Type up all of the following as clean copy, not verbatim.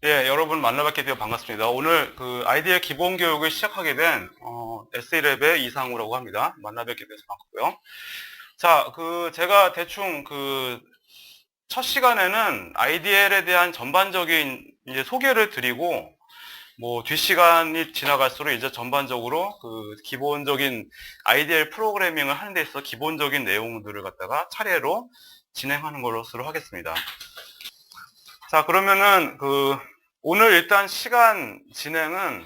예, 여러분 만나뵙게 되어 반갑습니다. 오늘 그 아이디어 기본 교육을 시작하게 된 SE랩의 이상우라고 합니다. 만나뵙게 돼서 반갑고요. 자, 제가 대충 첫 시간에는 IDL에 대한 전반적인 이제 소개를 드리고, 뭐 뒷시간이 지나갈수록 이제 전반적으로 기본적인 IDL 프로그래밍을 하는 데 있어서 기본적인 내용들을 갖다가 차례로 진행하는 것으로 하겠습니다. 자, 그러면은 오늘 일단 시간 진행은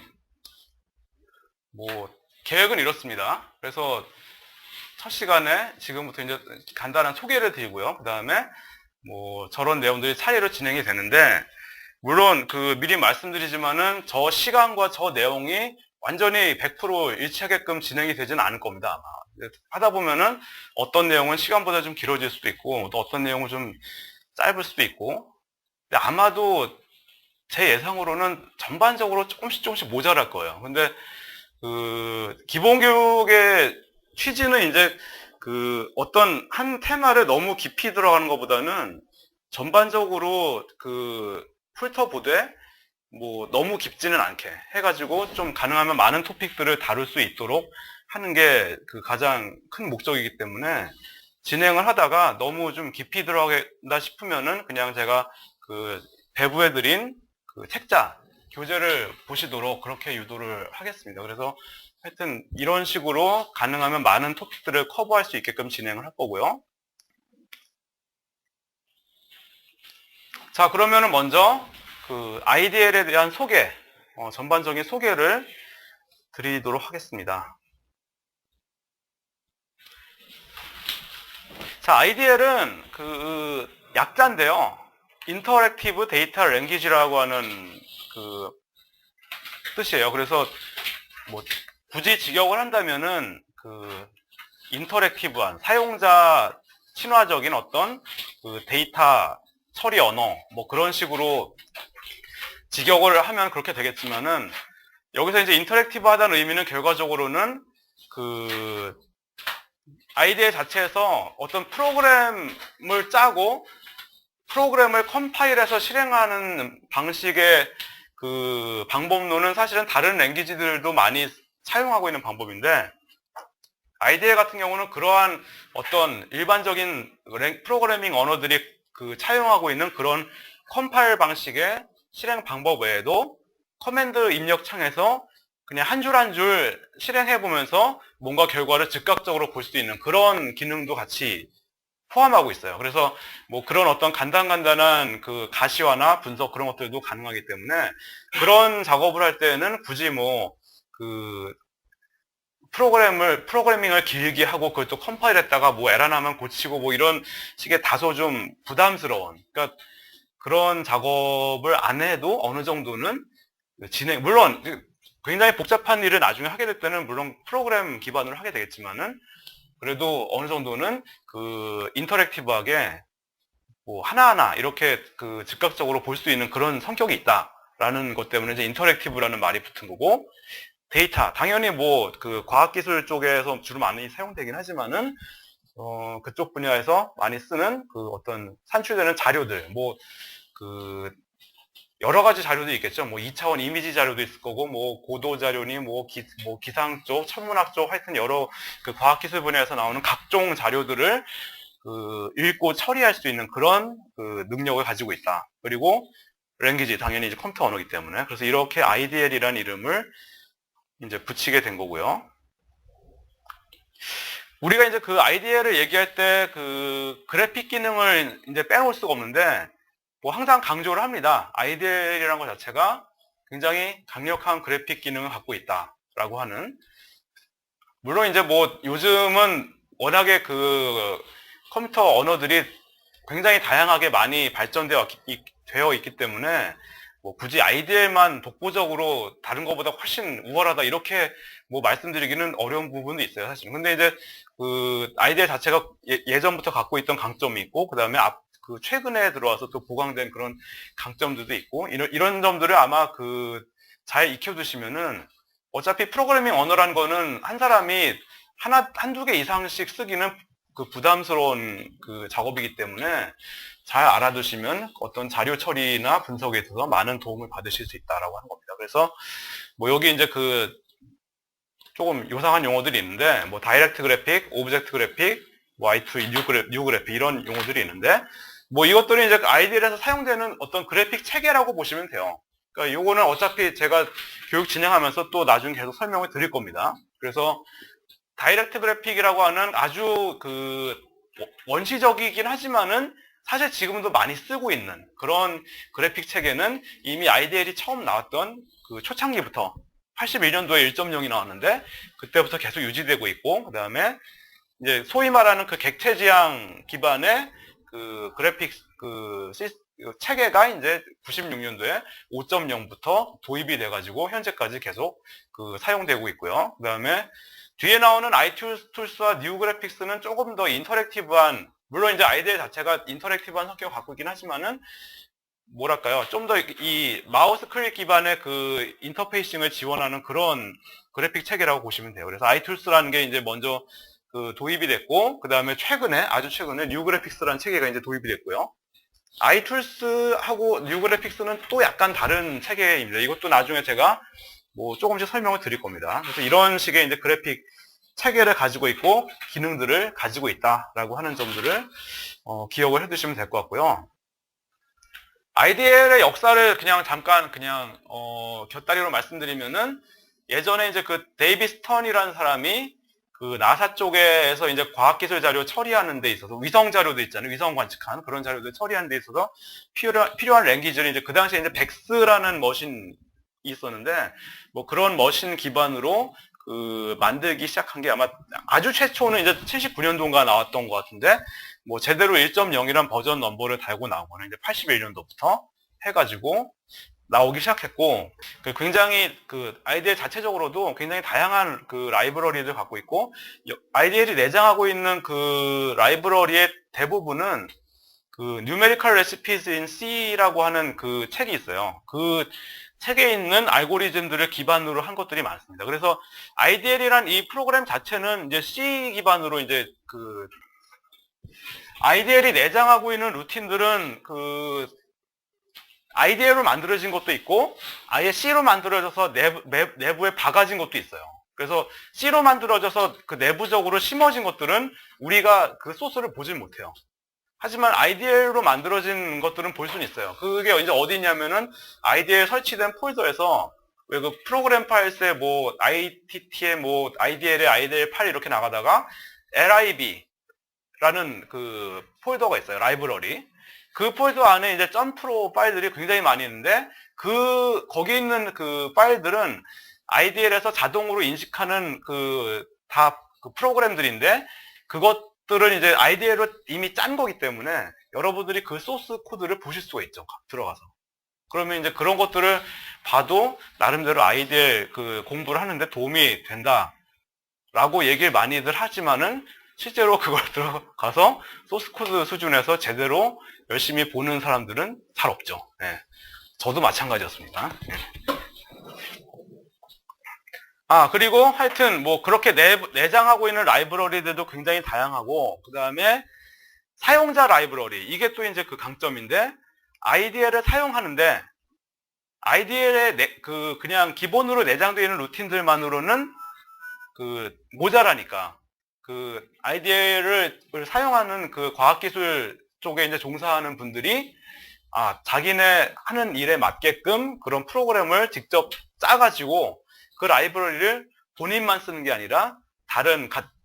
계획은 이렇습니다. 그래서 첫 시간에 지금부터 이제 간단한 소개를 드리고요. 그 다음에 저런 내용들이 차례로 진행이 되는데, 물론 미리 말씀드리지만은 저 시간과 저 내용이 완전히 100% 일치하게끔 진행이 되지는 않을 겁니다, 아마. 하다 보면은 어떤 내용은 시간보다 좀 길어질 수도 있고, 또 어떤 내용은 좀 짧을 수도 있고, 근데 아마도 제 예상으로는 전반적으로 조금씩 모자랄 거예요. 근데 기본 교육의 취지는 이제 어떤 한 테마를 너무 깊이 들어가는 것보다는 전반적으로 훑어보되 너무 깊지는 않게 해가지고 좀 가능하면 많은 토픽들을 다룰 수 있도록 하는 게 가장 큰 목적이기 때문에, 진행을 하다가 너무 좀 깊이 들어가다 싶으면은 그냥 제가 배부해드린 책자 교재를 보시도록 그렇게 유도를 하겠습니다. 그래서 하여튼 이런 식으로 가능하면 많은 토픽들을 커버할 수 있게끔 진행을 할 거고요. 자, 그러면은 먼저 IDL에 대한 소개, 전반적인 소개를 드리도록 하겠습니다. 자, IDL은 약자인데요. 인터랙티브 데이터 랭귀지라고 하는 뜻이에요. 그래서 굳이 직역을 한다면은 인터랙티브한 사용자 친화적인 어떤 데이터 처리 언어, 그런 식으로 직역을 하면 그렇게 되겠지만은, 여기서 이제 인터랙티브하다는 의미는 결과적으로는 IDE 자체에서 어떤 프로그램을 짜고 프로그램을 컴파일해서 실행하는 방식의 방법론은 사실은 다른 랭귀지들도 많이 사용하고 있는 방법인데, IDE 같은 경우는 그러한 어떤 일반적인 프로그래밍 언어들이 차용하고 있는 그런 컴파일 방식의 실행 방법 외에도 커맨드 입력 창에서 그냥 한 줄 한 줄 실행해 보면서 뭔가 결과를 즉각적으로 볼 수 있는 그런 기능도 같이 포함하고 있어요. 그래서 그런 어떤 간단한 가시화나 분석 그런 것들도 가능하기 때문에, 그런 작업을 할 때는 굳이 프로그래밍을 길게 하고 그걸 또 컴파일 했다가 에러 나면 고치고 이런 식의 다소 좀 부담스러운, 그러니까 그런 작업을 안 해도 어느 정도는 물론 굉장히 복잡한 일을 나중에 하게 될 때는 물론 프로그램 기반으로 하게 되겠지만은, 그래도 어느 정도는 인터랙티브하게 하나하나 이렇게 즉각적으로 볼 수 있는 그런 성격이 있다라는 것 때문에 이제 인터랙티브라는 말이 붙은 거고, 데이터 당연히 과학기술 쪽에서 주로 많이 사용되긴 하지만은 그쪽 분야에서 많이 쓰는 어떤 산출되는 자료들, 여러 가지 자료도 있겠죠. 2차원 이미지 자료도 있을 거고, 고도 자료니, 기상 쪽, 천문학 쪽, 하여튼 여러 과학기술 분야에서 나오는 각종 자료들을 읽고 처리할 수 있는 그런 능력을 가지고 있다. 그리고 랭귀지, 당연히 이제 컴퓨터 언어이기 때문에. 그래서 이렇게 IDL이라는 이름을 이제 붙이게 된 거고요. 우리가 이제 IDL을 얘기할 때 그래픽 기능을 이제 빼놓을 수가 없는데, 항상 강조를 합니다. IDL이라는 것 자체가 굉장히 강력한 그래픽 기능을 갖고 있다라고 하는. 물론 이제 요즘은 워낙에 컴퓨터 언어들이 굉장히 다양하게 많이 발전되어 있기 때문에 굳이 IDL만 독보적으로 다른 것보다 훨씬 우월하다 이렇게 말씀드리기는 어려운 부분도 있어요, 사실은. 근데 이제 IDL 자체가 예전부터 갖고 있던 강점이 있고, 그 다음에 최근에 들어와서 또 보강된 그런 강점들도 있고, 이런 점들을 아마 잘 익혀두시면은, 어차피 프로그래밍 언어라는 거는 한 사람이 한두 개 이상씩 쓰기는 부담스러운 작업이기 때문에, 잘 알아두시면 어떤 자료 처리나 분석에 있어서 많은 도움을 받으실 수 있다라고 하는 겁니다. 그래서 뭐 여기 이제 그 조금 요상한 용어들이 있는데 뭐 다이렉트 그래픽, 오브젝트 그래픽, 뭐 I2, 뉴 그래픽 이런 용어들이 있는데 뭐 이것들은 이제 IDL에서 사용되는 어떤 그래픽 체계라고 보시면 돼요. 그러니까 요거는 어차피 제가 교육 진행하면서 또 나중에 계속 설명을 드릴 겁니다. 그래서 다이렉트 그래픽이라고 하는 아주 그 원시적이긴 하지만은 사실 지금도 많이 쓰고 있는 그런 그래픽 체계는 이미 IDL이 처음 나왔던 그 초창기부터 81년도에 1.0이 나왔는데 그때부터 계속 유지되고 있고, 그 다음에 이제 소위 말하는 그 객체 지향 기반의 그 그래픽 그 체계가 이제 96년도에 5.0부터 도입이 돼가지고 현재까지 계속 그 사용되고 있고요. 그 다음에 뒤에 나오는 iTools와 뉴 그래픽스는 조금 더 인터랙티브한, 물론 이제 아이들 자체가 인터랙티브한 성격을 갖고 있긴 하지만은 뭐랄까요, 좀 더 이 마우스 클릭 기반의 그 인터페이싱을 지원하는 그런 그래픽 체계라고 보시면 돼요. 그래서 iTools라는 게 이제 먼저 그 도입이 됐고, 그 다음에 아주 최근에 뉴 그래픽스라는 체계가 이제 도입이 됐고요. iTools하고 뉴 그래픽스는 또 약간 다른 체계입니다. 이것도 나중에 제가 뭐 조금씩 설명을 드릴 겁니다. 그래서 이런 식의 이제 그래픽 체계를 가지고 있고 기능들을 가지고 있다라고 하는 점들을 기억을 해두시면 될 것 같고요. IDL의 역사를 그냥 잠깐 곁다리로 말씀드리면은 예전에 이제 그 데이비 스턴이라는 사람이 그 나사 쪽에서 이제 과학기술 자료 처리하는 데 있어서 위성 자료도 있잖아요. 위성 관측한 그런 자료들 처리하는 데 있어서 필요한 랭귀지를 이제 그 당시에 이제 벡스라는 머신이 있었는데 뭐 그런 머신 기반으로 그 만들기 시작한 게 아주 최초는 이제 79년도인가 나왔던 것 같은데 뭐 제대로 1.0이란 버전 넘버를 달고 나온 거는 이제 81년도부터 해가지고 나오기 시작했고, 굉장히 그 IDL 자체적으로도 굉장히 다양한 그 라이브러리를 갖고 있고, IDL이 내장하고 있는 그 라이브러리의 대부분은 그 Numerical Recipes in C라고 하는 그 책이 있어요. 그 책에 있는 알고리즘들을 기반으로 한 것들이 많습니다. 그래서 IDL이란 이 프로그램 자체는 이제 C 기반으로 이제 그 IDL이 내장하고 있는 루틴들은 그 IDL로 만들어진 것도 있고 아예 C로 만들어져서 내부에 박아진 것도 있어요. 그래서 C로 만들어져서 그 내부적으로 심어진 것들은 우리가 그 소스를 보질 못해요. 하지만 IDL로 만들어진 것들은 볼 수는 있어요. 그게 이제 어디 있냐면은 IDL 설치된 폴더에서 왜 그 프로그램 파일스에 뭐 ITT에 뭐 IDL에 IDL 파일 이렇게 나가다가 lib라는 그 폴더가 있어요. 라이브러리. 그 폴더 안에 이제 점프로 파일들이 굉장히 많이 있는데 거기 있는 그 파일들은 IDL에서 자동으로 인식하는 그 프로그램들인데 그것들은 이제 IDL로 이미 짠 거기 때문에 여러분들이 그 소스 코드를 보실 수가 있죠. 들어가서. 그러면 이제 그런 것들을 봐도 나름대로 IDL 그 공부를 하는데 도움이 된다라고 얘기를 많이들 하지만은 실제로 그걸 들어가서 소스 코드 수준에서 제대로 열심히 보는 사람들은 잘 없죠. 네. 저도 마찬가지였습니다. 네. 그리고 하여튼 뭐 그렇게 내장하고 있는 라이브러리들도 굉장히 다양하고, 그 다음에 사용자 라이브러리, 이게 또 이제 그 강점인데, IDL을 사용하는데 IDL에 그냥 기본으로 내장되어 있는 루틴들만으로는 그 모자라니까 그 IDL을 사용하는 그 과학기술 쪽에 이제 종사하는 분들이 자기네 하는 일에 맞게끔 그런 프로그램을 직접 짜가지고 그 라이브러리를 본인만 쓰는 게 아니라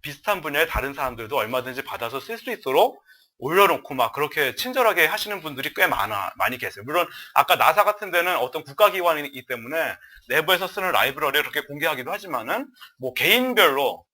비슷한 분야의 다른 사람들도 얼마든지 받아서 쓸 수 있도록 올려놓고 막 그렇게 친절하게 하시는 분들이 꽤 많이 계세요. 물론 아까 나사 같은 데는 어떤 국가기관이기 때문에 내부에서 쓰는 라이브러리를 그렇게 공개하기도 하지만은 뭐 개인별로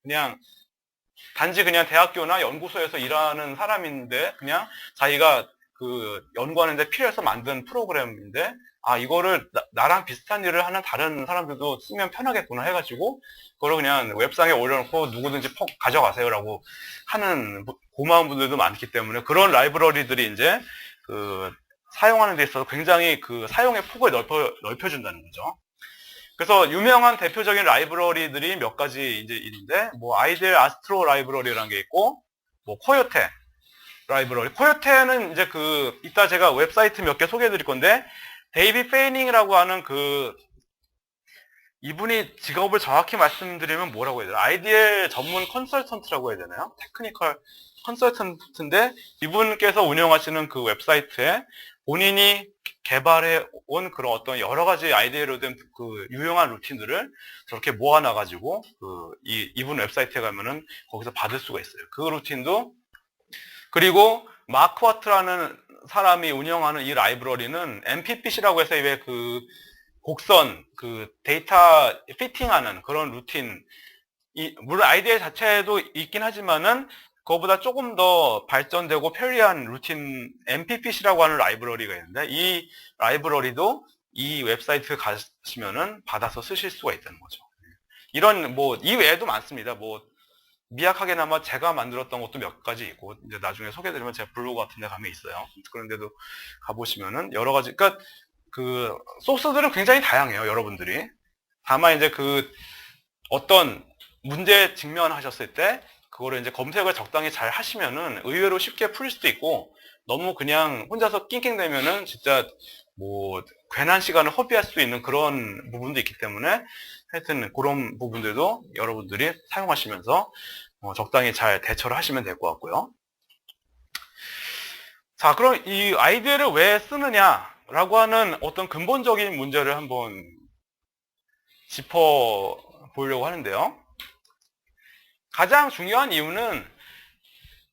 단지 그냥 대학교나 연구소에서 일하는 사람인데 그냥 자기가 그 연구하는데 필요해서 만든 프로그램인데 이거를 나랑 비슷한 일을 하는 다른 사람들도 쓰면 편하겠구나 해가지고 그걸 그냥 웹상에 올려놓고 누구든지 가져가세요라고 하는 고마운 분들도 많기 때문에 그런 라이브러리들이 이제 그 사용하는 데 있어서 굉장히 그 사용의 폭을 넓혀준다는 거죠. 그래서 유명한 대표적인 라이브러리들이 몇 가지 이제 있는데, 뭐 아이들 아스트로 라이브러리라는 게 있고, 뭐 코요테라는 라이브러리. 코요테는 이제 이따 제가 웹사이트 몇 개 소개해 드릴 건데, 데이비 페이닝이라고 하는 이분이 직업을 정확히 말씀드리면 뭐라고 해야 되나? IDL 전문 컨설턴트라고 해야 되나요? 테크니컬 컨설턴트인데, 이분께서 운영하시는 그 웹사이트에 본인이 개발해 온 그런 어떤 여러 가지 아이디어로 된 유용한 루틴들을 저렇게 모아놔가지고, 이분 웹사이트에 가면은 거기서 받을 수가 있어요. 그 루틴도, 그리고 마크 와트라는 사람이 운영하는 이 라이브러리는 MPPC라고 해서 왜 곡선, 데이터 피팅하는 그런 루틴, 물론 아이디어 자체도 있긴 하지만은, 그거보다 조금 더 발전되고 편리한 루틴, MPPC라고 하는 라이브러리가 있는데, 이 라이브러리도 이 웹사이트 가시면은 받아서 쓰실 수가 있다는 거죠. 이런, 이 외에도 많습니다. 미약하게나마 제가 만들었던 것도 몇 가지 있고, 이제 나중에 소개드리면 제가 블로그 같은 데 가면 있어요. 그런데도 가보시면은 여러 가지, 그러니까 소스들은 굉장히 다양해요, 여러분들이. 다만 이제 어떤 문제에 직면하셨을 때, 그거를 이제 검색을 적당히 잘 하시면은 의외로 쉽게 풀릴 수도 있고, 너무 그냥 혼자서 낑낑대면은 진짜 괜한 시간을 허비할 수 있는 그런 부분도 있기 때문에, 하여튼 그런 부분들도 여러분들이 사용하시면서 적당히 잘 대처를 하시면 될 것 같고요. 자, 그럼 이 아이디어를 왜 쓰느냐라고 하는 어떤 근본적인 문제를 한번 짚어보려고 하는데요. 가장 중요한 이유는,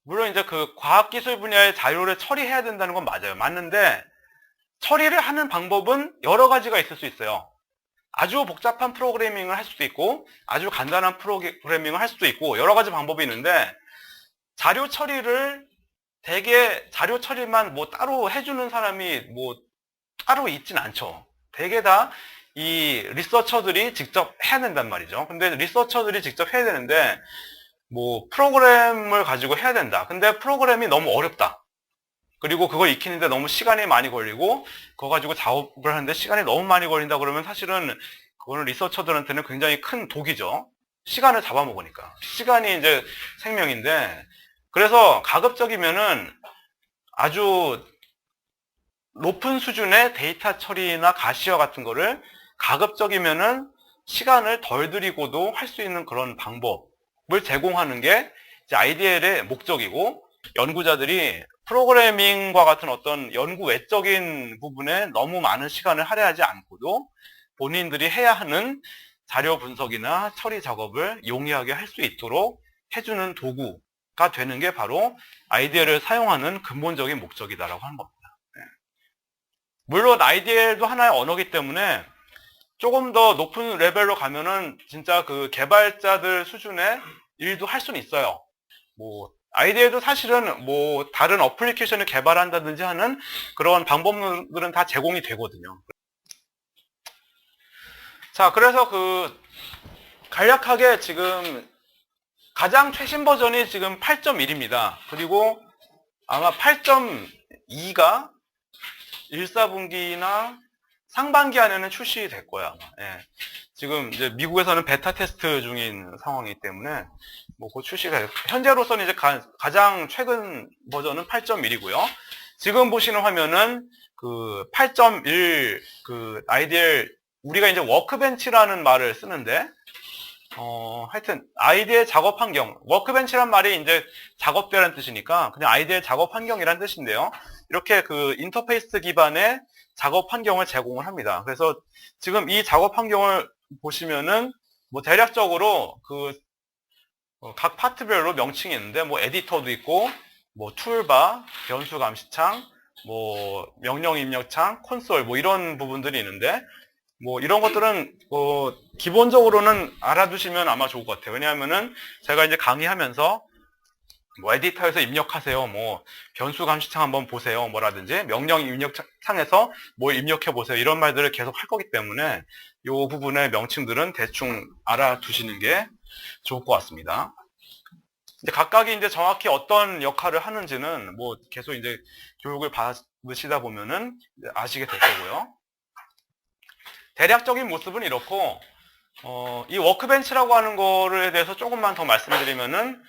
물론 이제 과학기술 분야의 자료를 처리해야 된다는 건 맞아요. 맞는데, 처리를 하는 방법은 여러 가지가 있을 수 있어요. 아주 복잡한 프로그래밍을 할 수도 있고, 아주 간단한 프로그래밍을 할 수도 있고, 여러 가지 방법이 있는데, 자료 처리를 대개 자료 처리만 따로 해주는 사람이 따로 있진 않죠. 대개 다 이 리서처들이 직접 해야 된단 말이죠. 근데 리서처들이 직접 해야 되는데, 프로그램을 가지고 해야 된다. 근데 프로그램이 너무 어렵다. 그리고 그걸 익히는데 너무 시간이 많이 걸리고, 그거 가지고 작업을 하는데 시간이 너무 많이 걸린다 그러면 사실은 그거는 리서처들한테는 굉장히 큰 독이죠. 시간을 잡아먹으니까. 시간이 이제 생명인데, 그래서 가급적이면은 아주 높은 수준의 데이터 처리나 가시화 같은 거를 가급적이면은 시간을 덜 들이고도 할 수 있는 그런 방법을 제공하는 게 이제 IDL의 목적이고, 연구자들이 프로그래밍과 같은 어떤 연구 외적인 부분에 너무 많은 시간을 할애하지 않고도 본인들이 해야 하는 자료 분석이나 처리 작업을 용이하게 할 수 있도록 해주는 도구가 되는 게 바로 IDL을 사용하는 근본적인 목적이다라고 하는 겁니다. 물론 IDL도 하나의 언어이기 때문에 조금 더 높은 레벨로 가면은 진짜 개발자들 수준의 일도 할 수는 있어요. IDL도 사실은 다른 어플리케이션을 개발한다든지 하는 그런 방법들은 다 제공이 되거든요. 자, 그래서 간략하게 지금 가장 최신 버전이 지금 8.1입니다. 그리고 아마 8.2가 1, 4분기나 상반기 안에는 출시될 거야, 아마. 예. 지금 이제 미국에서는 베타 테스트 중인 상황이기 때문에 곧 출시가 현재로서는 이제 가장 최근 버전은 8.1이고요. 지금 보시는 화면은 8.1 IDL, 우리가 이제 워크벤치라는 말을 쓰는데, 하여튼 IDL 작업 환경, 워크벤치란 말이 이제 작업대라는 뜻이니까 그냥 IDL 작업 환경이란 뜻인데요. 이렇게 인터페이스 기반의 작업 환경을 제공을 합니다. 그래서 지금 이 작업 환경을 보시면은 대략적으로 각 파트별로 명칭이 있는데, 에디터도 있고, 툴바, 변수 감시창, 명령 입력창, 콘솔, 이런 부분들이 있는데, 이런 것들은 기본적으로는 알아두시면 아마 좋을 것 같아요. 왜냐하면은 제가 이제 강의하면서 에디터에서 입력하세요, 변수 감시창 한번 보세요, 뭐라든지 명령 입력창에서 입력해 보세요, 이런 말들을 계속 할 거기 때문에 이 부분의 명칭들은 대충 알아두시는 게 좋을 것 같습니다. 이제 각각이 이제 정확히 어떤 역할을 하는지는 계속 이제 교육을 받으시다 보면은 아시게 될 거고요. 대략적인 모습은 이렇고, 이 워크벤치라고 하는 거에 대해서 조금만 더 말씀드리면은,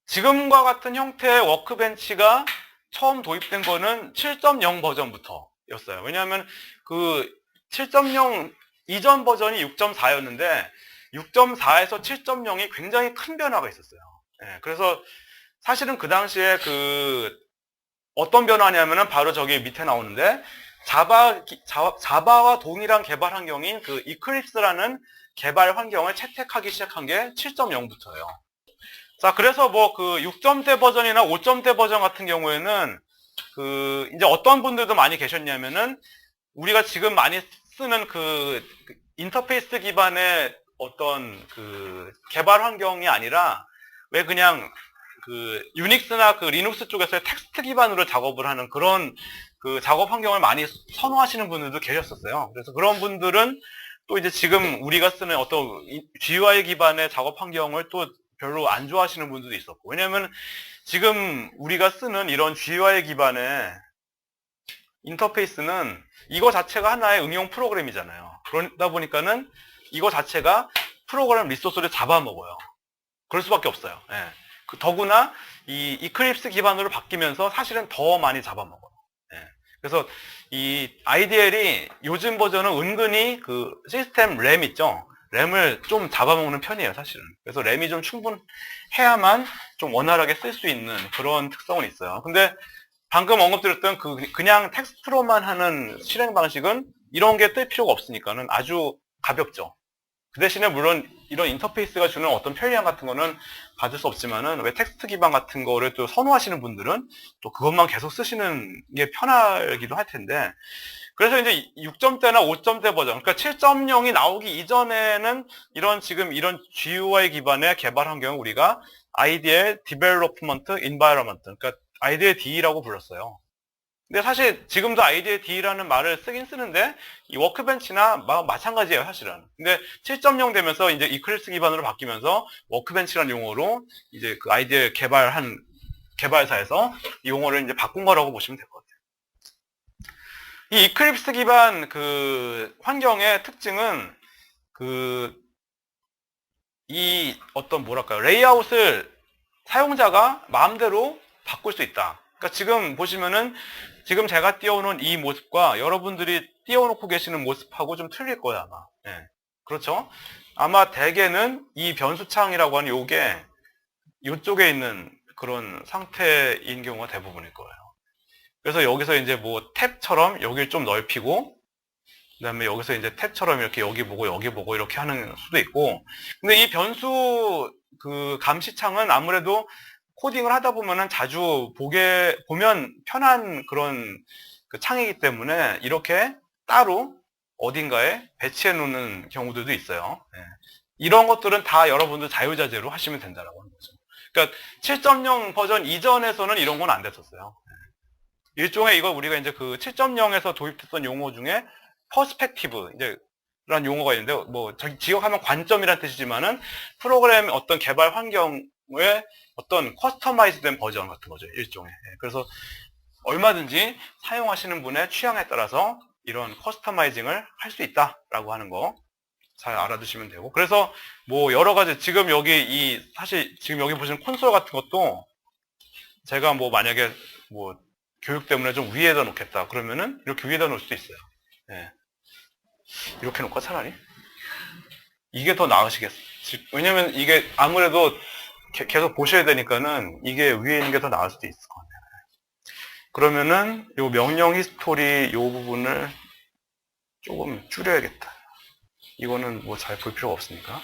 지금과 같은 형태의 워크벤치가 처음 도입된 거는 7.0 버전부터였어요. 왜냐하면 그 7.0 이전 버전이 6.4였는데 6.4에서 7.0이 굉장히 큰 변화가 있었어요. 예, 그래서 사실은 그 당시에 그 어떤 변화냐면은 바로 저기 밑에 나오는데 자바와 동일한 개발 환경인 그 이클립스라는 개발 환경을 채택하기 시작한 게 7.0부터예요. 자, 그래서 뭐 그 6점대 버전이나 5점대 버전 같은 경우에는 그 이제 어떤 분들도 많이 계셨냐면은 우리가 지금 많이 쓰는 그 인터페이스 기반의 어떤 그 개발 환경이 아니라 왜 그냥 그 유닉스나 그 리눅스 쪽에서 텍스트 기반으로 작업을 하는 그런 그 작업 환경을 많이 선호하시는 분들도 계셨었어요. 그래서 그런 분들은 또 이제 지금 우리가 쓰는 어떤 GUI 기반의 작업 환경을 또 별로 안 좋아하시는 분들도 있었고, 왜냐면 지금 우리가 쓰는 이런 GUI 기반의 인터페이스는 이거 자체가 하나의 응용 프로그램이잖아요. 그러다 보니까는 이거 자체가 프로그램 리소스를 잡아먹어요. 그럴 수밖에 없어요. 예. 더구나 이 이클립스 기반으로 바뀌면서 사실은 더 많이 잡아먹어요. 예. 그래서 이 IDL이 요즘 버전은 은근히 그 시스템 램 있죠. 램을 좀 잡아먹는 편이에요, 사실은. 그래서 램이 좀 충분해야만 좀 원활하게 쓸 수 있는 그런 특성은 있어요. 근데 방금 언급드렸던 그냥 텍스트로만 하는 실행 방식은 이런 게 뜰 필요가 없으니까는 아주 가볍죠. 그 대신에 물론 이런 인터페이스가 주는 어떤 편리함 같은 거는 받을 수 없지만은 왜 텍스트 기반 같은 거를 또 선호하시는 분들은 또 그것만 계속 쓰시는 게 편하기도 할 텐데, 그래서 이제 6점대나 5점대 버전, 그러니까 7.0이 나오기 이전에는 지금 이런 GUI 기반의 개발 환경을 우리가 IDEA Development Environment, 그러니까 IDEA D라고 불렀어요. 근데 사실 지금도 IDEA D라는 말을 쓰긴 쓰는데 이 워크벤치나 마찬가지예요, 사실은. 근데 7.0 되면서 이제 이클립스 기반으로 바뀌면서 워크벤치라는 용어로 이제 그 IDEA 개발한 개발사에서 이 용어를 이제 바꾼 거라고 보시면 될 것 같아요. 이 이클립스 기반 그 환경의 특징은 이 어떤 뭐랄까요, 레이아웃을 사용자가 마음대로 바꿀 수 있다. 그러니까 지금 보시면은 지금 제가 띄워놓은 이 모습과 여러분들이 띄워놓고 계시는 모습하고 좀 틀릴 거예요, 아마. 네. 그렇죠? 아마 대개는 이 변수창이라고 하는 요게 이쪽에 있는 그런 상태인 경우가 대부분일 거예요. 그래서 여기서 이제 뭐 탭처럼 여기를 좀 넓히고, 그 다음에 여기서 이제 탭처럼 이렇게 여기 보고 이렇게 하는 수도 있고, 근데 이 변수 그 감시창은 아무래도 코딩을 하다 보면은 자주 보면 편한 그런 그 창이기 때문에 이렇게 따로 어딘가에 배치해 놓는 경우들도 있어요. 예. 이런 것들은 다 여러분들 자유자재로 하시면 된다라고 하는 거죠. 그러니까 7.0 버전 이전에서는 이런 건 안 됐었어요. 일종의 이거 우리가 이제 그 7.0에서 도입됐던 용어 중에 퍼스펙티브 이제 라는 용어가 있는데, 뭐 지역하면 관점이란 뜻이지만은 프로그램 어떤 개발 환경의 어떤 커스터마이즈된 버전 같은 거죠, 일종의. 그래서 얼마든지 사용하시는 분의 취향에 따라서 이런 커스터마이징을 할 수 있다라고 하는 거 잘 알아두시면 되고, 그래서 뭐 여러 가지 지금 여기 사실 지금 여기 보시는 콘솔 같은 것도 제가 뭐 만약에 뭐 교육 때문에 좀 위에다 놓겠다 그러면은 이렇게 위에다 놓을 수도 있어요. 예. 이렇게 놓을까 차라리? 이게 더 나으시겠어요. 왜냐면 이게 아무래도 계속 보셔야 되니까는 이게 위에 있는 게 더 나을 수도 있을 것 같아요. 그러면은 요 명령 히스토리 요 부분을 조금 줄여야겠다. 이거는 뭐 잘 볼 필요가 없으니까.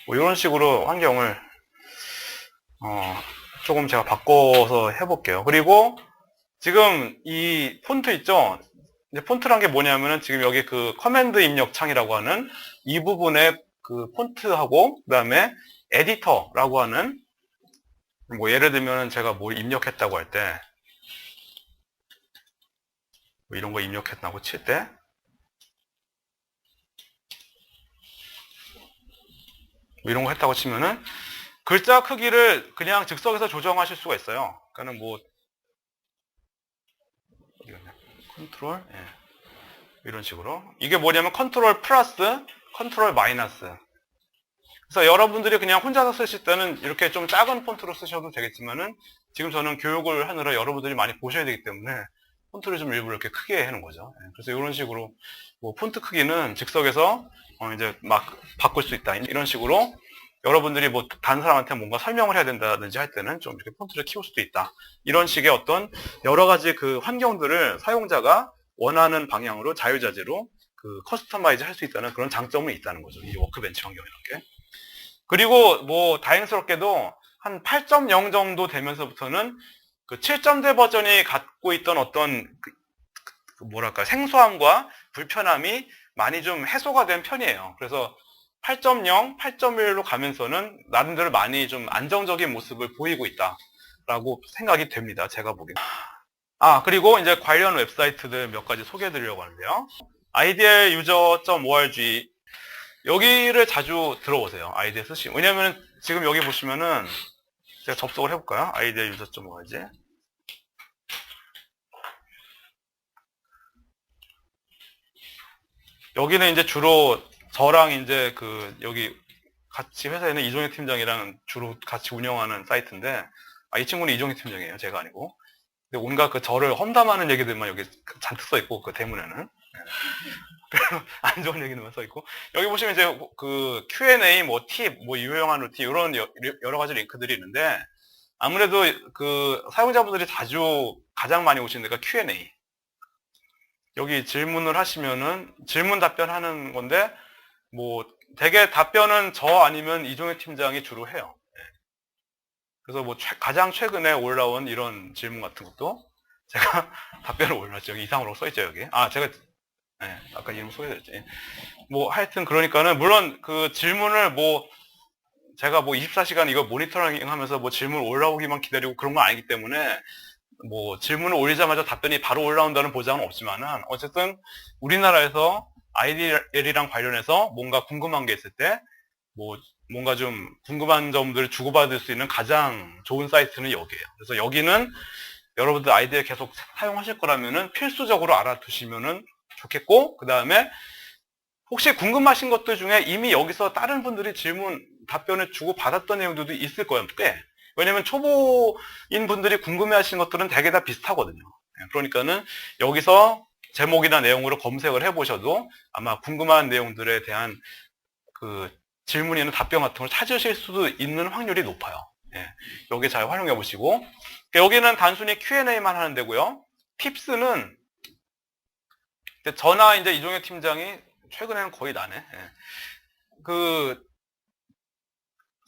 뭐 이런 식으로 환경을 조금 제가 바꿔서 해볼게요. 그리고 지금 이 폰트 있죠? 이제 폰트란 게 뭐냐면은 지금 여기 그 커맨드 입력 창이라고 하는 이 부분에 그 폰트하고 그 다음에 에디터라고 하는 뭐 예를 들면 제가 뭘 입력했다고 할 때 뭐 이런 거 입력했다고 칠 때 뭐 이런 거 했다고 치면은 글자 크기를 그냥 즉석에서 조정하실 수가 있어요. 그러니까는 뭐 컨트롤 이런 식으로 이게 뭐냐면 컨트롤 플러스 컨트롤 마이너스. 그래서 여러분들이 그냥 혼자서 쓰실 때는 이렇게 좀 작은 폰트로 쓰셔도 되겠지만은 지금 저는 교육을 하느라 여러분들이 많이 보셔야 되기 때문에 폰트를 좀 일부러 이렇게 크게 해놓은 거죠. 그래서 이런 식으로 뭐 폰트 크기는 즉석에서 이제 막 바꿀 수 있다. 이런 식으로 여러분들이 뭐 다른 사람한테 뭔가 설명을 해야 된다든지 할 때는 좀 이렇게 폰트를 키울 수도 있다. 이런 식의 어떤 여러 가지 그 환경들을 사용자가 원하는 방향으로 자유자재로 그 커스터마이즈 할 수 있다는 그런 장점이 있다는 거죠. 이 워크벤치 환경이라는 게. 그리고 뭐 다행스럽게도 한 8.0 정도 되면서부터는 그 7점대 버전이 갖고 있던 어떤 뭐랄까 생소함과 불편함이 많이 좀 해소가 된 편이에요. 그래서 8.0, 8.1로 가면서는 나름대로 많이 좀 안정적인 모습을 보이고 있다라고 생각이 됩니다. 제가 보기엔. 그리고 이제 관련 웹사이트들 몇 가지 소개해 드리려고 하는데요. idealuser.org 여기를 자주 들어오세요. 아이디어 쓰시면. 왜냐면 지금 여기 보시면은 제가 접속을 해볼까요? idealuser.org 여기는 이제 주로 저랑 이제 여기 같이 회사에 있는 이종희 팀장이랑 주로 같이 운영하는 사이트인데, 이 친구는 이종희 팀장이에요. 제가 아니고. 근데 온갖 저를 험담하는 얘기들만 여기 잔뜩 써 있고, 그 대문에는. 안 좋은 얘기들만 써 있고. 여기 보시면 이제 Q&A, 뭐 팁, 뭐 유용한 루틴, 이런 여러 가지 링크들이 있는데, 아무래도 사용자분들이 가장 많이 오시는 데가 Q&A. 여기 질문을 하시면은 질문 답변하는 건데 뭐 대개 답변은 저 아니면 이종혜 팀장이 주로 해요. 그래서 뭐 가장 최근에 올라온 이런 질문 같은 것도 제가 답변을 올렸죠. 여기 이상으로 써있죠. 여기. 제가 아까 이름 소개했지. 뭐 하여튼 그러니까는 물론 그 질문을 뭐 제가 뭐 24시간 이거 모니터링 하면서 뭐 질문 올라오기만 기다리고 그런 건 아니기 때문에 뭐 질문을 올리자마자 답변이 바로 올라온다는 보장은 없지만은 어쨌든 우리나라에서 IDL이랑 관련해서 뭔가 궁금한 게 있을 때 뭐 뭔가 좀 궁금한 점들을 주고받을 수 있는 가장 좋은 사이트는 여기예요. 그래서 여기는 여러분들 IDL 계속 사용하실 거라면은 필수적으로 알아두시면은 좋겠고, 그 다음에 혹시 궁금하신 것들 중에 이미 여기서 다른 분들이 답변을 주고받았던 내용들도 있을 거예요. 꽤. 왜냐면 초보인 분들이 궁금해하시는 것들은 대개 다 비슷하거든요. 그러니까는 여기서 제목이나 내용으로 검색을 해보셔도 아마 궁금한 내용들에 대한 질문이나 답변 같은 걸 찾으실 수도 있는 확률이 높아요. 여기 잘 활용해 보시고, 여기는 단순히 Q&A만 하는 데고요. 팁스는 저나 이제 이종혜 팀장이 최근에는 거의 나네.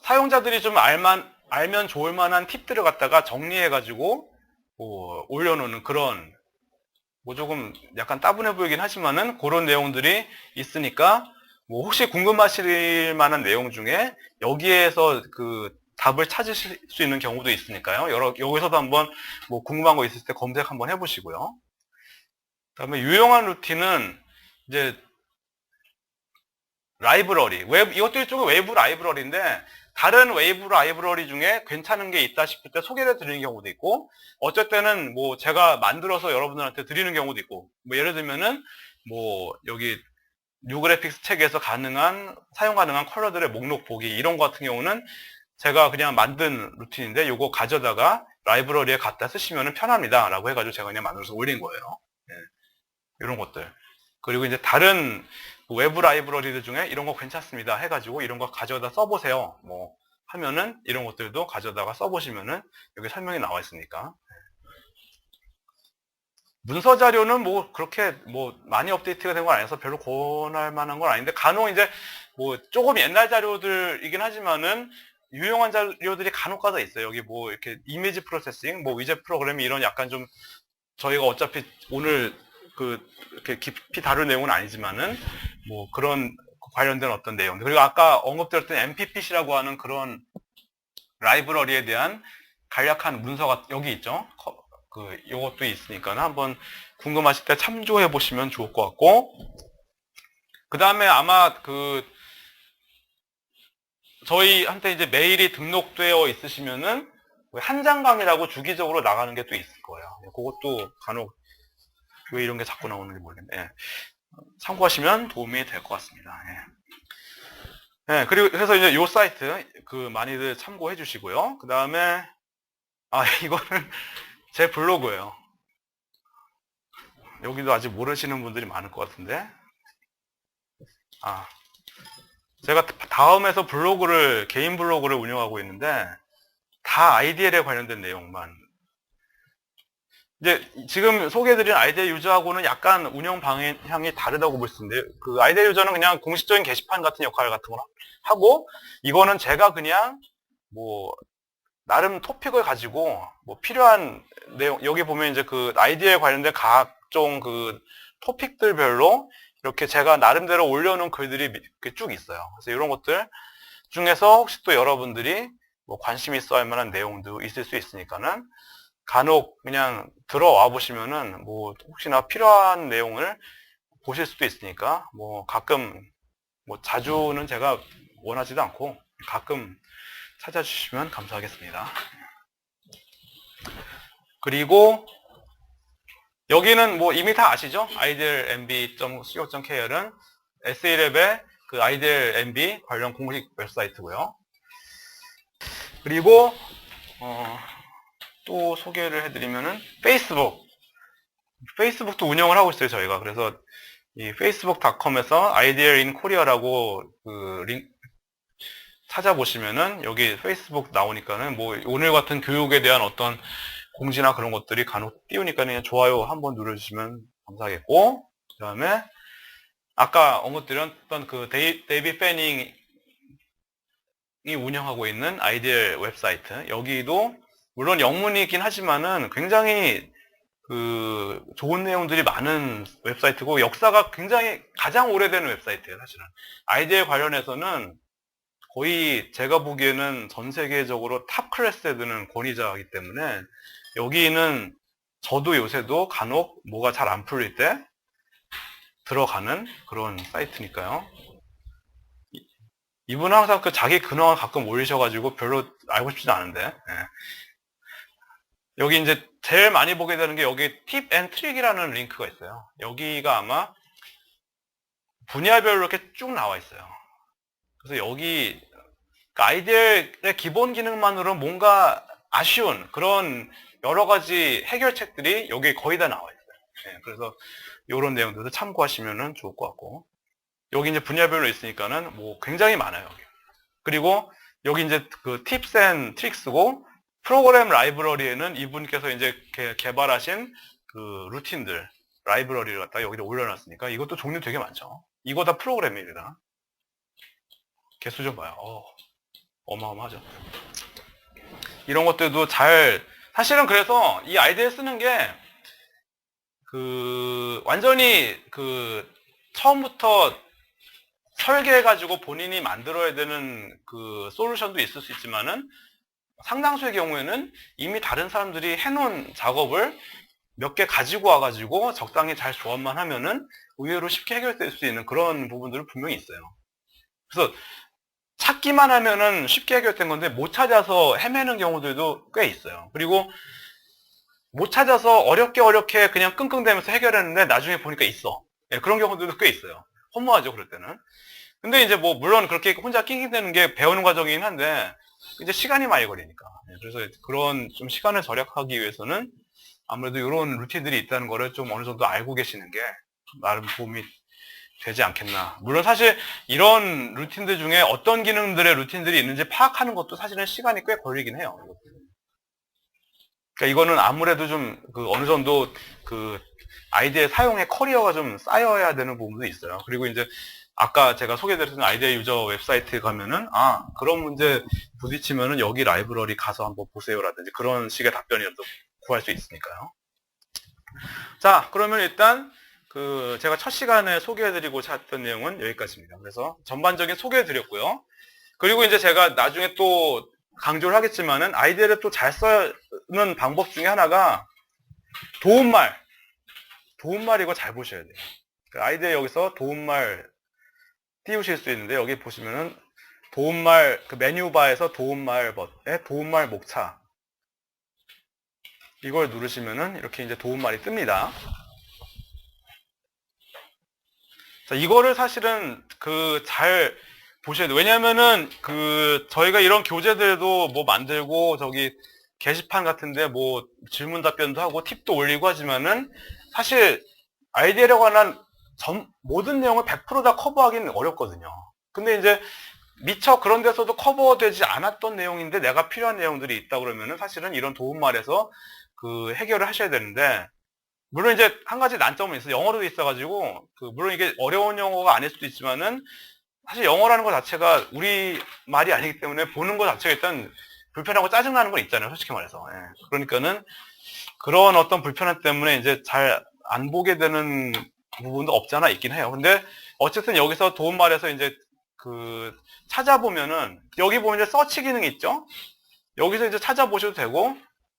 사용자들이 좀 알면 좋을 만한 팁들을 갖다가 정리해가지고 올려놓는 그런 뭐 조금 약간 따분해 보이긴 하지만은 그런 내용들이 있으니까 뭐 혹시 궁금하실 만한 내용 중에 여기에서 답을 찾으실 수 있는 경우도 있으니까요. 여기서도 한번 뭐 궁금한 거 있을 때 검색 한번 해보시고요. 그다음에 유용한 루틴은 이제 라이브러리, 이것도 일종의 외부 라이브러리인데 다른 외부 라이브러리 중에 괜찮은 게 있다 싶을 때 소개를 드리는 경우도 있고, 어쩔 때는 뭐 제가 만들어서 여러분들한테 드리는 경우도 있고, 뭐 예를 들면은 뭐 여기 뉴그래픽스 책에서 사용 가능한 컬러들의 목록 보기 이런 거 같은 경우는 제가 그냥 만든 루틴인데 요거 가져다가 라이브러리에 갖다 쓰시면 편합니다 라고 해가지고 제가 그냥 만들어서 올린 거예요. 이런 것들. 그리고 이제 다른 외부 라이브러리들 중에 이런 거 괜찮습니다 해가지고 이런 거 가져다 써보세요 뭐 하면은 이런 것들도 가져다가 써보시면은 여기 설명이 나와 있으니까. 문서 자료는 뭐 그렇게 뭐 많이 업데이트가 된 건 아니어서 별로 권할 만한 건 아닌데, 간혹 이제 뭐 조금 옛날 자료들이긴 하지만은 유용한 자료들이 간혹 가다 있어요. 여기 뭐 이렇게 이미지 프로세싱, 뭐 위젯 프로그램이 이런 약간 좀 저희가 어차피 오늘 이렇게 깊이 다룰 내용은 아니지만은 뭐 그런 관련된 어떤 내용들, 그리고 아까 언급드렸던 MPPC라고 하는 그런 라이브러리에 대한 간략한 문서가 여기 있죠. 요것도 있으니까 한번 궁금하실 때 참조해 보시면 좋을 것 같고, 그 다음에 아마 저희한테 이제 메일이 등록되어 있으시면은 한장강이라고 주기적으로 나가는 게 또 있을 거예요. 그것도 간혹 왜 이런 게 자꾸 나오는지 모르겠는데 참고하시면 도움이 될 것 같습니다. 네, 그리고 그래서 이제 요 사이트 많이들 참고해 주시고요. 그 다음에 이거는 제 블로그예요. 여기도 아직 모르시는 분들이 많을 것 같은데, 제가 다음에서 개인 블로그를 운영하고 있는데 다 IDL에 관련된 내용만. 이제 지금 소개해드린 IDL 유저하고는 약간 운영 방향이 다르다고 볼 수 있는데, 그 IDL 유저는 그냥 공식적인 게시판 같은 역할 같은 거 하고, 이거는 제가 그냥 뭐 나름 토픽을 가지고 뭐 필요한 내용, 여기 보면 이제 그 ID에 관련된 각종 그 토픽들별로 이렇게 제가 나름대로 올려놓은 글들이 이렇게 쭉 있어요. 그래서 이런 것들 중에서 혹시 또 여러분들이 뭐 관심 있어 할 만한 내용도 있을 수 있으니까는 간혹 그냥 들어와 보시면은 뭐 혹시나 필요한 내용을 보실 수도 있으니까, 뭐 가끔, 뭐 자주는 제가 원하지도 않고 가끔 찾아주시면 감사하겠습니다. 그리고 여기는 뭐 이미 다 아시죠? idlmb.co.kr은 SALab의 그 idlmb 관련 공식 웹사이트고요. 그리고 또 소개를 해드리면은 페이스북도 운영을 하고 있어요, 저희가. 그래서 이 facebook.com에서 idl in korea라고 그 링크 찾아보시면은 여기 페이스북 나오니까는 뭐 오늘 같은 교육에 대한 어떤 공지나 그런 것들이 간혹 띄우니까 그냥 좋아요 한번 눌러주시면 감사하겠고, 그 다음에 아까 언급드렸던 그 데이비 패닝이 운영하고 있는 IDL 웹사이트, 여기도 물론 영문이긴 하지만은 굉장히 그 좋은 내용들이 많은 웹사이트고, 역사가 굉장히 가장 오래된 웹사이트예요. 사실은 IDL 관련해서는 거의 제가 보기에는 전 세계적으로 탑 클래스에 드는 권위자이기 때문에, 여기는 저도 요새도 간혹 뭐가 잘 안 풀릴 때 들어가는 그런 사이트니까요. 이분은 항상 그 자기 근황을 가끔 올리셔가지고 별로 알고 싶지도 않은데, 여기 이제 제일 많이 보게 되는 게 여기 팁 앤 트릭이라는 링크가 있어요. 여기가 아마 분야별로 이렇게 쭉 나와 있어요. 그래서 여기 아이디어의 기본 기능만으로 뭔가 아쉬운 그런 여러 가지 해결책들이 여기 거의 다 나와 있어요. 그래서 이런 내용들도 참고하시면 좋을 것 같고, 여기 이제 분야별로 있으니까는 뭐 굉장히 많아요. 여기. 그리고 여기 이제 그 팁스 앤 트릭스고, 프로그램 라이브러리에는 이분께서 이제 개발하신 그 루틴들 라이브러리를 갖다가 여기다 올려놨으니까 이것도 종류 되게 많죠. 이거 다 프로그램입니다. 개수 좀 봐요. 어마어마하죠. 이런 것들도 사실은 그래서 이 아이디어 쓰는 게 완전히 처음부터 설계해가지고 본인이 만들어야 되는 그 솔루션도 있을 수 있지만은, 상당수의 경우에는 이미 다른 사람들이 해놓은 작업을 몇 개 가지고 와가지고 적당히 잘 조합만 하면은 의외로 쉽게 해결될 수 있는 그런 부분들은 분명히 있어요. 그래서 찾기만 하면은 쉽게 해결된 건데 못 찾아서 헤매는 경우들도 꽤 있어요. 그리고 못 찾아서 어렵게 그냥 끙끙대면서 해결했는데 나중에 보니까 있어. 그런 경우들도 꽤 있어요. 허무하죠, 그럴 때는. 근데 이제 뭐 물론 그렇게 혼자 낑낑대는 게 배우는 과정이긴 한데 이제 시간이 많이 걸리니까. 그래서 그런 좀 시간을 절약하기 위해서는 아무래도 이런 루틴들이 있다는 거를 좀 어느 정도 알고 계시는 게 나름 도움이 되지 않겠나. 물론 사실 이런 루틴들 중에 어떤 기능들의 루틴들이 있는지 파악하는 것도 사실은 시간이 꽤 걸리긴 해요. 그러니까 이거는 아무래도 좀 어느 정도 아이디의 사용의 커리어가 좀 쌓여야 되는 부분도 있어요. 그리고 이제 아까 제가 소개드렸던 아이디어 유저 웹사이트에 가면은 그런 문제 부딪히면은 여기 라이브러리 가서 한번 보세요라든지 그런 식의 답변이라도 구할 수 있으니까요. 자, 그러면 일단 제가 첫 시간에 소개해드리고 찾던 내용은 여기까지입니다. 그래서 전반적인 소개해드렸고요. 그리고 이제 제가 나중에 또 강조를 하겠지만은 아이디어를 또 잘 쓰는 방법 중에 하나가 도움말 이거 잘 보셔야 돼요. 아이디어 여기서 도움말 띄우실 수 있는데, 여기 보시면은 도움말 메뉴바에서 도움말 목차 이걸 누르시면은 이렇게 이제 도움말이 뜹니다. 자, 이거를 사실은 잘 보셔야 돼요. 왜냐면은 저희가 이런 교재들도 뭐 만들고 저기 게시판 같은데 뭐 질문 답변도 하고 팁도 올리고 하지만은 사실 아이디어에 관한 모든 내용을 100% 다 커버하기는 어렵거든요. 근데 이제 미처 그런 데서도 커버되지 않았던 내용인데 내가 필요한 내용들이 있다 그러면은 사실은 이런 도움말에서 해결을 하셔야 되는데, 물론 이제 한 가지 난점은 있어요. 영어로 돼 있어가지고 물론 이게 어려운 영어가 아닐 수도 있지만은 사실 영어라는 것 자체가 우리 말이 아니기 때문에 보는 것 자체가 일단 불편하고 짜증나는 건 있잖아요. 솔직히 말해서. 예. 그러니까는 그런 어떤 불편함 때문에 이제 잘 안 보게 되는 부분도 없잖아 있긴 해요. 근데 어쨌든 여기서 도움말에서 이제 찾아보면은 여기 보면 이제 서치 기능이 있죠. 여기서 이제 찾아보셔도 되고,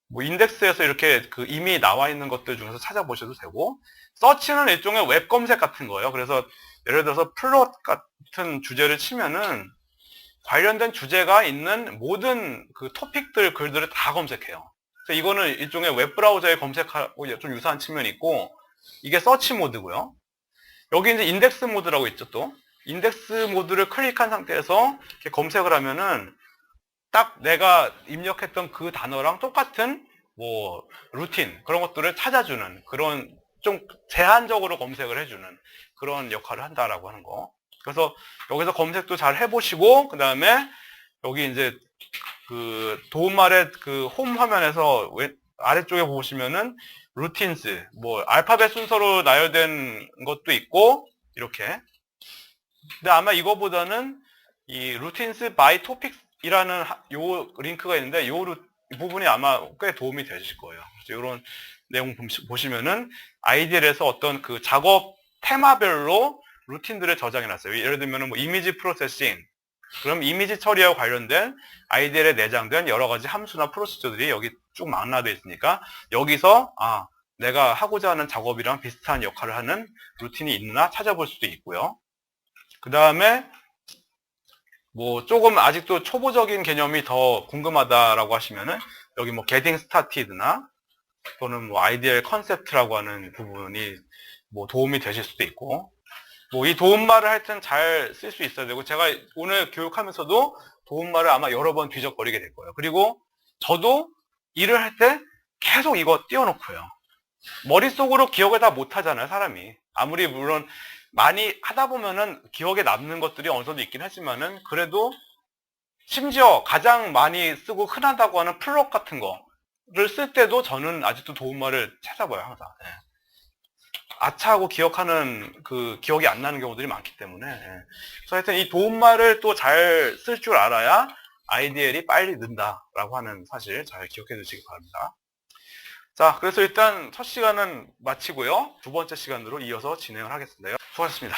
뭐 인덱스에서 이렇게 이미 나와 있는 것들 중에서 찾아보셔도 되고, 서치는 일종의 웹 검색 같은 거예요. 그래서 예를 들어서 플롯 같은 주제를 치면은 관련된 주제가 있는 모든 토픽들 글들을 다 검색해요. 그래서 이거는 일종의 웹 브라우저의 검색하고 좀 유사한 측면이 있고, 이게 서치 모드고요. 여기 이제 인덱스 모드라고 있죠. 또 인덱스 모드를 클릭한 상태에서 이렇게 검색을 하면은 딱 내가 입력했던 그 단어랑 똑같은 뭐 루틴 그런 것들을 찾아주는, 그런 좀 제한적으로 검색을 해주는 그런 역할을 한다라고 하는 거. 그래서 여기서 검색도 잘 해보시고, 그 다음에 여기 이제 도움말의 홈 화면에서 아래쪽에 보시면은 루틴스, 뭐 알파벳 순서로 나열된 것도 있고 이렇게. 근데 아마 이거보다는 이 루틴스 바이 토픽이라는 요 링크가 있는데 이 부분이 아마 꽤 도움이 되실 거예요. 그래서 이런 내용 보시면은 아이디엘에서 어떤 작업 테마별로 루틴들을 저장해 놨어요. 예를 들면은 뭐 이미지 프로세싱, 그럼 이미지 처리와 관련된 아이디엘에 내장된 여러 가지 함수나 프로시저들이 여기 쭉 망라되어 있으니까 여기서 내가 하고자 하는 작업이랑 비슷한 역할을 하는 루틴이 있나 찾아볼 수도 있고요. 그 다음에 뭐 조금 아직도 초보적인 개념이 더 궁금하다라고 하시면은 여기 뭐 getting started나 또는 뭐 아이디얼 컨셉트라고 하는 부분이 뭐 도움이 되실 수도 있고, 뭐 이 도움말을 하여튼 잘 쓸 수 있어야 되고, 제가 오늘 교육하면서도 도움말을 아마 여러 번 뒤적거리게 될 거예요. 그리고 저도 일을 할 때 계속 이거 띄워놓고요. 머릿속으로 기억을 다 못하잖아요, 사람이. 아무리 물론 많이 하다 보면은 기억에 남는 것들이 어느 정도 있긴 하지만은, 그래도 심지어 가장 많이 쓰고 흔하다고 하는 플롯 같은 거를 쓸 때도 저는 아직도 도움말을 찾아봐요, 항상. 예. 아차하고 기억하는 기억이 안 나는 경우들이 많기 때문에. 예. 그래서 하여튼 이 도움말을 또 잘 쓸 줄 알아야 아이디엘이 빨리 는다라고 하는 사실 잘 기억해 두시기 바랍니다. 자, 그래서 일단 첫 시간은 마치고요. 두 번째 시간으로 이어서 진행을 하겠습니다. 수고하셨습니다.